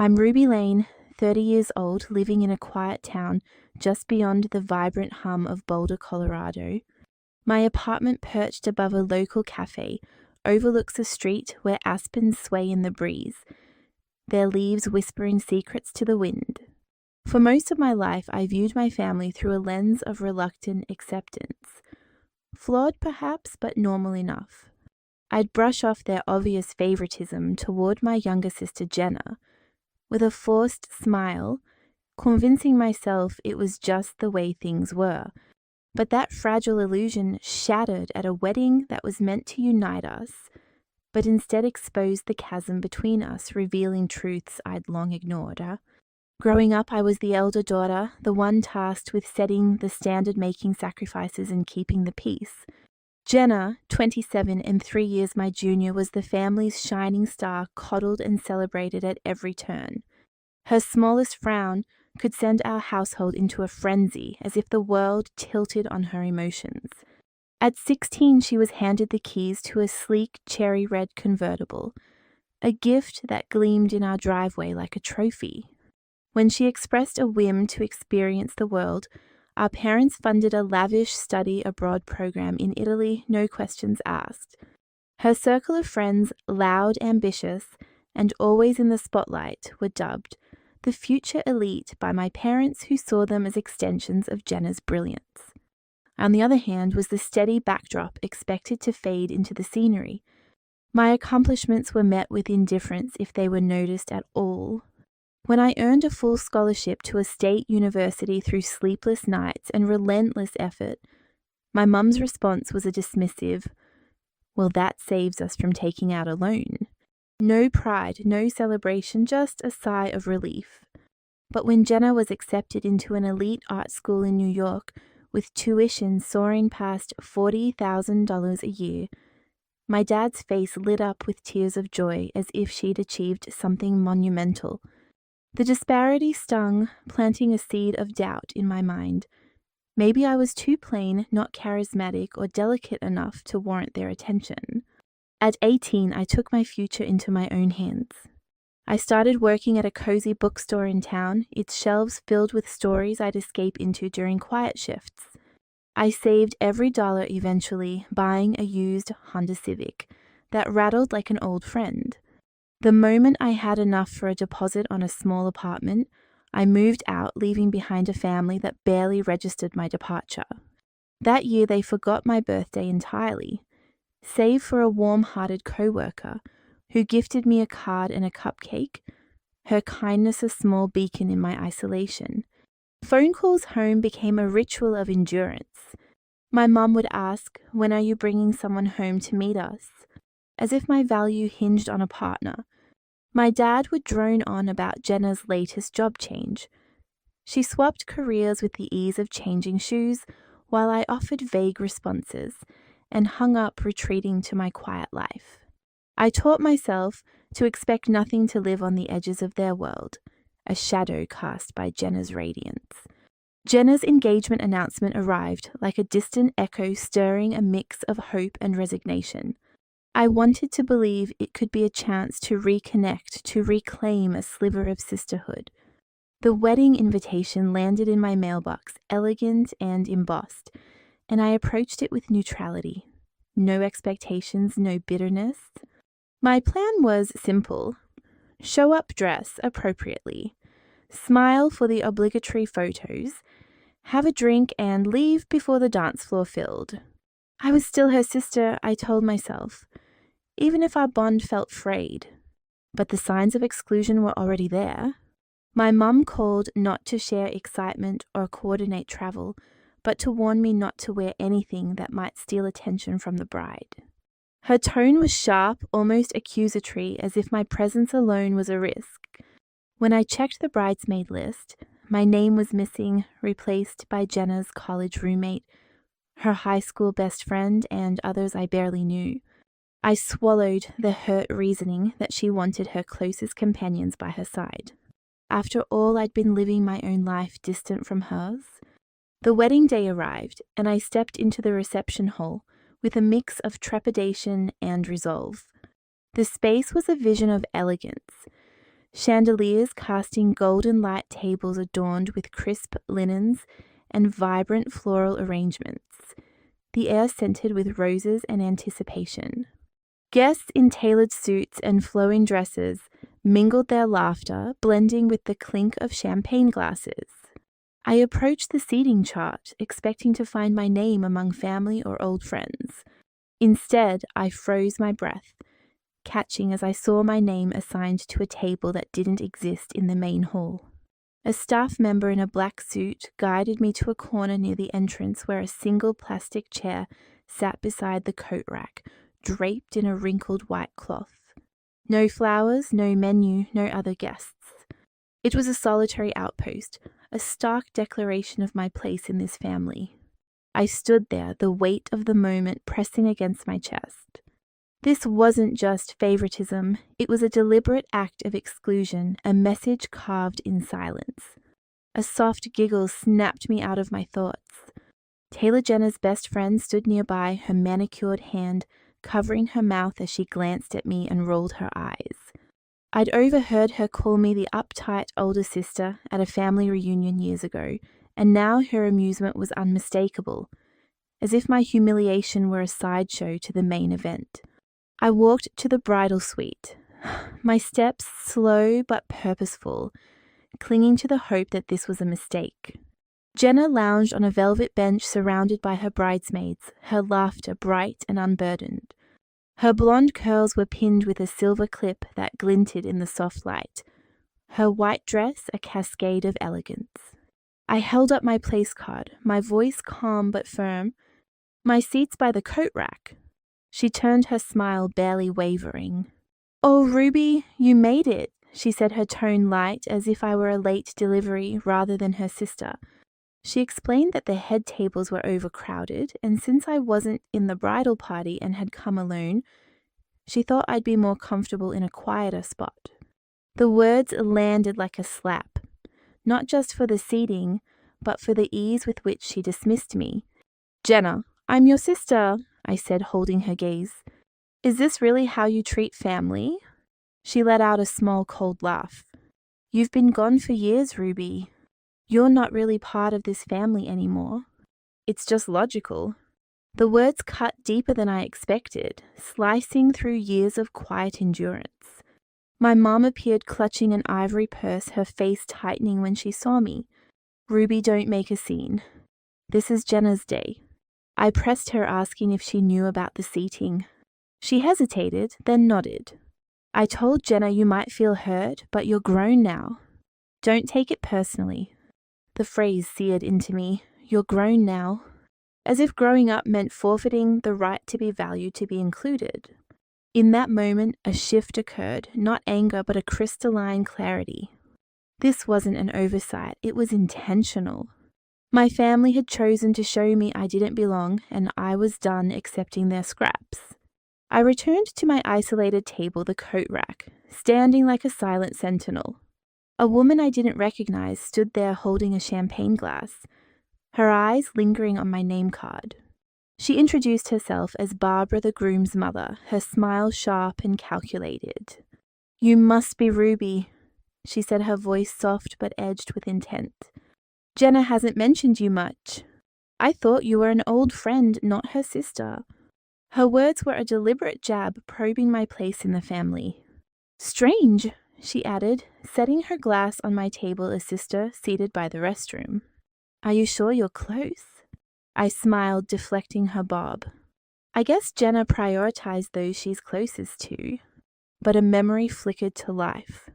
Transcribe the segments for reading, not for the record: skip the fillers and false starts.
I'm Ruby Lane, 30 years old, living in a quiet town just beyond the vibrant hum of Boulder, Colorado. My apartment, perched above a local cafe, overlooks a street where aspens sway in the breeze, their leaves whispering secrets to the wind. For most of my life, I viewed my family through a lens of reluctant acceptance. Flawed perhaps, but normal enough. I'd brush off their obvious favoritism toward my younger sister Jenna, with a forced smile, convincing myself it was just the way things were. But that fragile illusion shattered at a wedding that was meant to unite us, but instead exposed the chasm between us, revealing truths I'd long ignored. Growing up, I was the elder daughter, the one tasked with setting the standard, making sacrifices and keeping the peace. Jenna, 27 and 3 years my junior, was the family's shining star, coddled and celebrated at every turn. Her smallest frown could send our household into a frenzy, as if the world tilted on her emotions. At 16, she was handed the keys to a sleek cherry-red convertible, a gift that gleamed in our driveway like a trophy. When she expressed a whim to experience the world, our parents funded a lavish study abroad program in Italy, no questions asked. Her circle of friends, loud, ambitious, and always in the spotlight, were dubbed the future elite by my parents, who saw them as extensions of Jenna's brilliance. On the other hand was the steady backdrop expected to fade into the scenery. My accomplishments were met with indifference if they were noticed at all. When I earned a full scholarship to a state university through sleepless nights and relentless effort, my mum's response was a dismissive, "Well, that saves us from taking out a loan." No pride, no celebration, just a sigh of relief. But when Jenna was accepted into an elite art school in New York, with tuition soaring past $40,000 a year, my dad's face lit up with tears of joy, as if she'd achieved something monumental. The disparity stung, planting a seed of doubt in my mind. Maybe I was too plain, not charismatic or delicate enough to warrant their attention. At 18, I took my future into my own hands. I started working at a cozy bookstore in town, its shelves filled with stories I'd escape into during quiet shifts. I saved every dollar eventually, buying a used Honda Civic that rattled like an old friend. The moment I had enough for a deposit on a small apartment, I moved out, leaving behind a family that barely registered my departure. That year, they forgot my birthday entirely, save for a warm-hearted co-worker who gifted me a card and a cupcake, her kindness a small beacon in my isolation. Phone calls home became a ritual of endurance. My mum would ask, "When are you bringing someone home to meet us?" as if my value hinged on a partner. My dad would drone on about Jenna's latest job change. She swapped careers with the ease of changing shoes, while I offered vague responses and hung up, retreating to my quiet life. I taught myself to expect nothing to live on the edges of their world, a shadow cast by Jenna's radiance. Jenna's engagement announcement arrived like a distant echo, stirring a mix of hope and resignation. I wanted to believe it could be a chance to reconnect, to reclaim a sliver of sisterhood. The wedding invitation landed in my mailbox, elegant and embossed, and I approached it with neutrality. No expectations, no bitterness. My plan was simple. Show up, dress appropriately, smile for the obligatory photos, have a drink, and leave before the dance floor filled. I was still her sister, I told myself, even if our bond felt frayed. But the signs of exclusion were already there. My mum called not to share excitement or coordinate travel, but to warn me not to wear anything that might steal attention from the bride. Her tone was sharp, almost accusatory, as if my presence alone was a risk. When I checked the bridesmaid list, my name was missing, replaced by Jenna's college roommate, her high school best friend, and others I barely knew. I swallowed the hurt reasoning that she wanted her closest companions by her side. After all, I'd been living my own life distant from hers. The wedding day arrived, and I stepped into the reception hall with a mix of trepidation and resolve. The space was a vision of elegance. chandeliers casting golden light tables adorned with crisp linens and vibrant floral arrangements, the air scented with roses and anticipation. Guests in tailored suits and flowing dresses mingled their laughter, blending with the clink of champagne glasses. I approached the seating chart, expecting to find my name among family or old friends. Instead, I froze my breath, catching as I saw my name assigned to a table that didn't exist in the main hall. A staff member in a black suit guided me to a corner near the entrance where a single plastic chair sat beside the coat rack, draped in a wrinkled white cloth. No flowers, no menu, no other guests. It was a solitary outpost, a stark declaration of my place in this family. I stood there, the weight of the moment pressing against my chest. This wasn't just favoritism, it was a deliberate act of exclusion, a message carved in silence. A soft giggle snapped me out of my thoughts. Taylor Jenner's best friend stood nearby, her manicured hand covering her mouth as she glanced at me and rolled her eyes. I'd overheard her call me the uptight older sister at a family reunion years ago, and now her amusement was unmistakable, as if my humiliation were a sideshow to the main event. I walked to the bridal suite, my steps slow but purposeful, clinging to the hope that this was a mistake. Jenna lounged on a velvet bench surrounded by her bridesmaids, her laughter bright and unburdened. Her blonde curls were pinned with a silver clip that glinted in the soft light, her white dress a cascade of elegance. I held up my place card, my voice calm but firm. "My seat's by the coat rack." She turned her smile barely wavering. "Oh, Ruby, you made it," she said, her tone light as if I were a late delivery rather than her sister. She explained that the head tables were overcrowded, and since I wasn't in the bridal party and had come alone, she thought I'd be more comfortable in a quieter spot. The words landed like a slap, not just for the seating, but for the ease with which she dismissed me. "Jenna, I'm your sister," I said, holding her gaze. "Is this really how you treat family?" She let out a small, cold laugh. "You've been gone for years, Ruby. You're not really part of this family anymore. It's just logical." The words cut deeper than I expected, slicing through years of quiet endurance. My mom appeared clutching an ivory purse, her face tightening when she saw me. "Ruby, don't make a scene. This is Jenna's day." I pressed her, asking if she knew about the seating. She hesitated, then nodded. "I told Jenna you might feel hurt, but you're grown now. Don't take it personally." The phrase seared into me. "You're grown now." As if growing up meant forfeiting the right to be valued, to be included. In that moment, a shift occurred, not anger, but a crystalline clarity. This wasn't an oversight, it was intentional. My family had chosen to show me I didn't belong, and I was done accepting their scraps. I returned to my isolated table, the coat rack, standing like a silent sentinel. A woman I didn't recognize stood there holding a champagne glass, her eyes lingering on my name card. She introduced herself as Barbara, the groom's mother, her smile sharp and calculated. "You must be Ruby," she said, her voice soft but edged with intent. "Jenna hasn't mentioned you much. I thought you were an old friend, not her sister." Her words were a deliberate jab, probing my place in the family. "Strange," she added, setting her glass on my table, a sister seated by the restroom. "Are you sure you're close?" I smiled, deflecting her bob. I guess Jenna prioritized those she's closest to. But a memory flickered to life.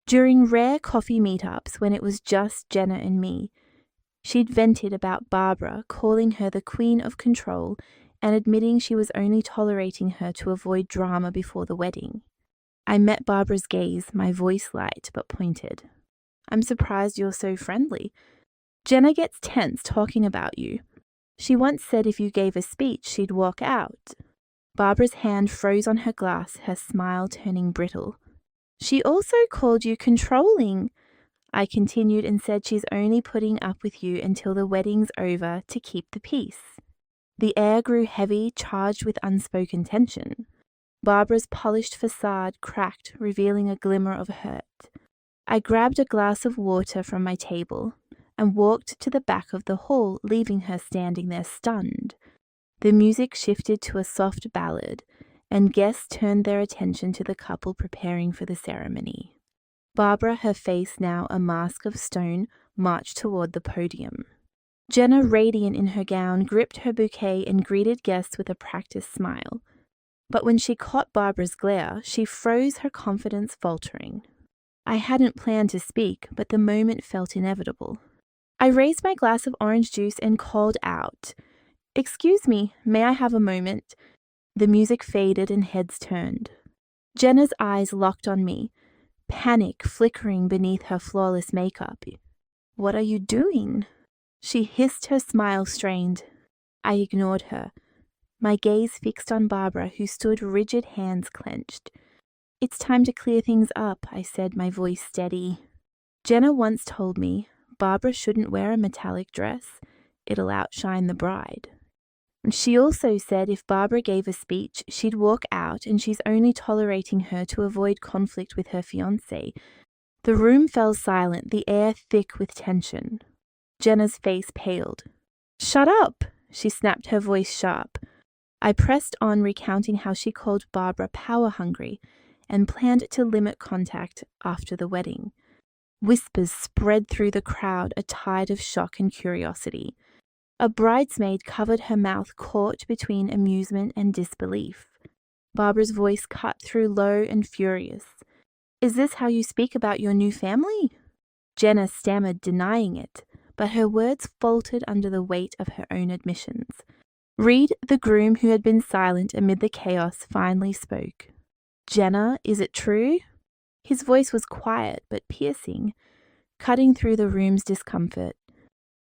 During rare coffee meetups, when it was just Jenna and me, she'd vented about Barbara, calling her the queen of control and admitting she was only tolerating her to avoid drama before the wedding. I met Barbara's gaze, my voice light but pointed. "I'm surprised you're so friendly. Jenna gets tense talking about you. She once said if you gave a speech, she'd walk out." Barbara's hand froze on her glass, her smile turning brittle. "She also called you controlling," I continued, and said she's only putting up with you until the wedding's over to keep the peace. The air grew heavy, charged with unspoken tension. Barbara's polished facade cracked, revealing a glimmer of hurt. I grabbed a glass of water from my table and walked to the back of the hall, leaving her standing there stunned. The music shifted to a soft ballad, and guests turned their attention to the couple preparing for the ceremony. Barbara, her face now a mask of stone, marched toward the podium. Jenna, radiant in her gown, gripped her bouquet and greeted guests with a practiced smile. But when she caught Barbara's glare, she froze, her confidence faltering. I hadn't planned to speak, but the moment felt inevitable. I raised my glass of orange juice and called out, "Excuse me, may I have a moment?" The music faded and heads turned. Jenna's eyes locked on me, panic flickering beneath her flawless makeup. "What are you doing?" She hissed, her smile strained. I ignored her, my gaze fixed on Barbara, who stood rigid, hands clenched. "It's time to clear things up," I said, my voice steady. Jenna once told me Barbara shouldn't wear a metallic dress. It'll outshine the bride. She also said if Barbara gave a speech, she'd walk out, and she's only tolerating her to avoid conflict with her fiancé. The room fell silent, the air thick with tension. Jenna's face paled. "Shut up!" she snapped, her voice sharp. I pressed on, recounting how she called Barbara power-hungry and planned to limit contact after the wedding. Whispers spread through the crowd, a tide of shock and curiosity. A bridesmaid covered her mouth, caught between amusement and disbelief. Barbara's voice cut through, low and furious. "Is this how you speak about your new family?" Jenna stammered, denying it, but her words faltered under the weight of her own admissions. Reed, the groom, who had been silent amid the chaos, finally spoke. "Jenna, is it true?" His voice was quiet but piercing, cutting through the room's discomfort.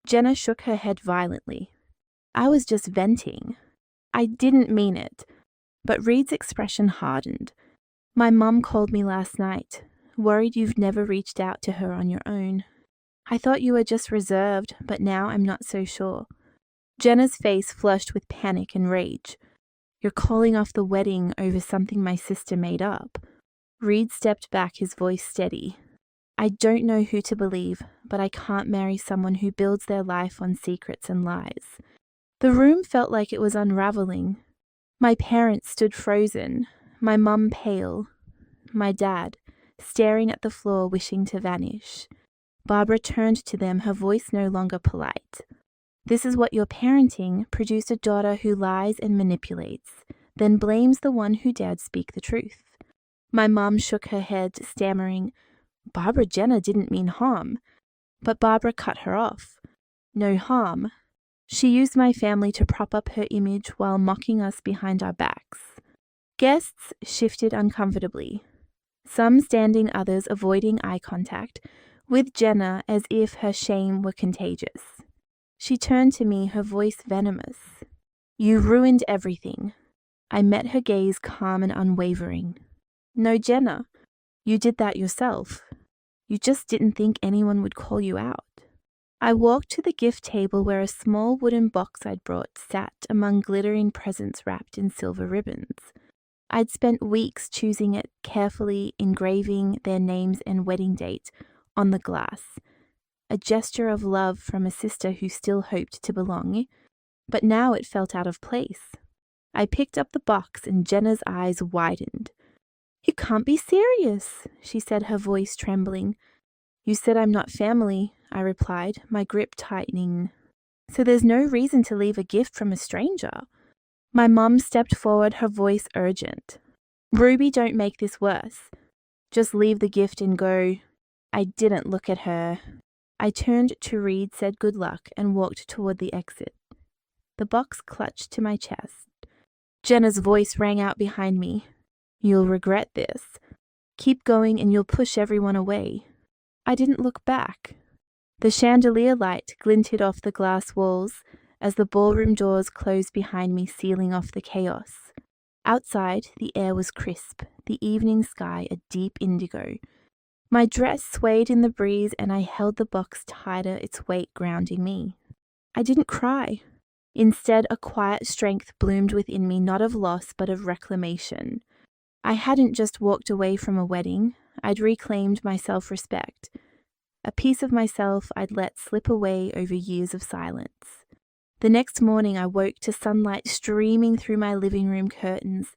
Jenna shook her head violently. "I was just venting. I didn't mean it." But Reed's expression hardened. "My mum called me last night, worried you've never reached out to her on your own. I thought you were just reserved, but now I'm not so sure." Jenna's face flushed with panic and rage. "You're calling off the wedding over something my sister made up." Reed stepped back, his voice steady. "I don't know who to believe, but I can't marry someone who builds their life on secrets and lies." The room felt like it was unraveling. My parents stood frozen, my mum pale, my dad staring at the floor, wishing to vanish. Barbara turned to them, her voice no longer polite. "This is what you're parenting, produced a daughter who lies and manipulates, then blames the one who dared speak the truth." My mum shook her head, stammering, "Barbara Jenna didn't mean harm." But Barbara cut her off. "No harm. She used my family to prop up her image while mocking us behind our backs." Guests shifted uncomfortably, some standing, others avoiding eye contact, with Jenna as if her shame were contagious. She turned to me, her voice venomous. "You ruined everything." I met her gaze, calm and unwavering. "No, Jenna, you did that yourself. You just didn't think anyone would call you out." I walked to the gift table where a small wooden box I'd brought sat among glittering presents wrapped in silver ribbons. I'd spent weeks choosing it, carefully engraving their names and wedding date on the glass, a gesture of love from a sister who still hoped to belong, but now it felt out of place. I picked up the box and Jenna's eyes widened. "You can't be serious," she said, her voice trembling. "You said I'm not family," I replied, my grip tightening. "So there's no reason to leave a gift from a stranger." My mum stepped forward, her voice urgent. "Ruby, don't make this worse. Just leave the gift and go." I didn't look at her. I turned to Reed, said good luck, and walked toward the exit. The box clutched to my chest. Jenna's voice rang out behind me. "You'll regret this. Keep going and you'll push everyone away." I didn't look back. The chandelier light glinted off the glass walls as the ballroom doors closed behind me, sealing off the chaos. Outside, the air was crisp, the evening sky a deep indigo. My dress swayed in the breeze and I held the box tighter, its weight grounding me. I didn't cry. Instead, a quiet strength bloomed within me, not of loss but of reclamation. I hadn't just walked away from a wedding, I'd reclaimed my self-respect, a piece of myself I'd let slip away over years of silence. The next morning I woke to sunlight streaming through my living room curtains,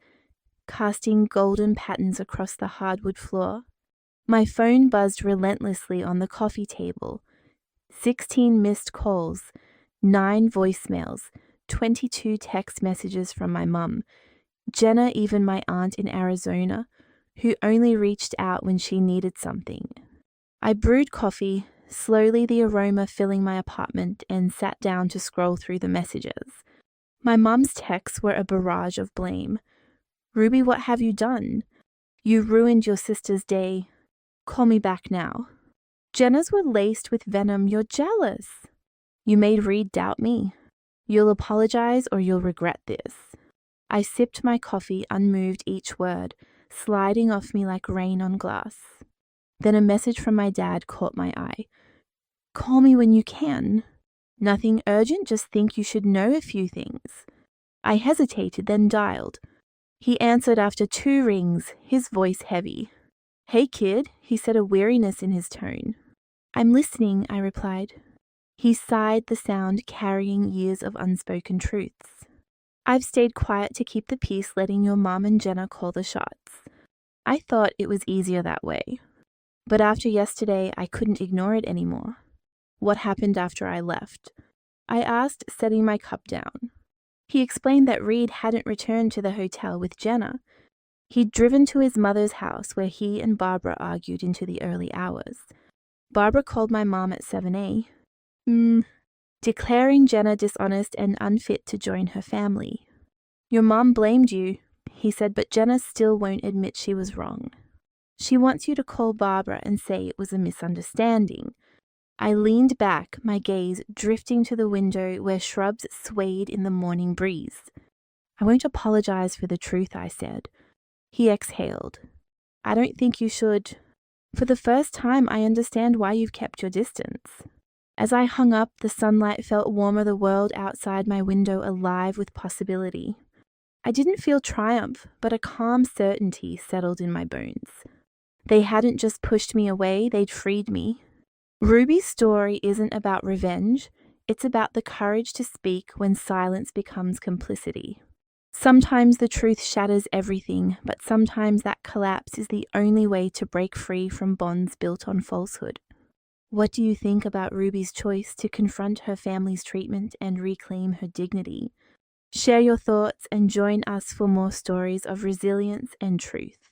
casting golden patterns across the hardwood floor. My phone buzzed relentlessly on the coffee table. 16 missed calls, 9 voicemails, 22 text messages from my mum, Jenna, even my aunt in Arizona, who only reached out when she needed something. I brewed coffee, slowly the aroma filling my apartment, and sat down to scroll through the messages. My mum's texts were a barrage of blame. "Ruby, what have you done? You ruined your sister's day. Call me back now." Jenna's were laced with venom. "You're jealous. You made Reed doubt me. You'll apologize or you'll regret this." I sipped my coffee, unmoved each word, sliding off me like rain on glass. Then a message from my dad caught my eye. "Call me when you can. Nothing urgent, just think you should know a few things." I hesitated, then dialed. He answered after 2 rings, his voice heavy. "Hey kid," he said, a weariness in his tone. "I'm listening," I replied. He sighed, the sound carrying years of unspoken truths. "I've stayed quiet to keep the peace, letting your mom and Jenna call the shots. I thought it was easier that way. But after yesterday, I couldn't ignore it anymore." "What happened after I left?" I asked, setting my cup down. He explained that Reed hadn't returned to the hotel with Jenna. He'd driven to his mother's house where he and Barbara argued into the early hours. Barbara called my mom at 7 a.m. Declaring Jenna dishonest and unfit to join her family. "Your mom blamed you," he said, "but Jenna still won't admit she was wrong. She wants you to call Barbara and say it was a misunderstanding." I leaned back, my gaze drifting to the window where shrubs swayed in the morning breeze. "I won't apologize for the truth," I said. He exhaled. "I don't think you should. For the first time, I understand why you've kept your distance." As I hung up, the sunlight felt warmer, the world outside my window alive with possibility. I didn't feel triumph, but a calm certainty settled in my bones. They hadn't just pushed me away, they'd freed me. Ruby's story isn't about revenge, it's about the courage to speak when silence becomes complicity. Sometimes the truth shatters everything, but sometimes that collapse is the only way to break free from bonds built on falsehood. What do you think about Ruby's choice to confront her family's treatment and reclaim her dignity? Share your thoughts and join us for more stories of resilience and truth.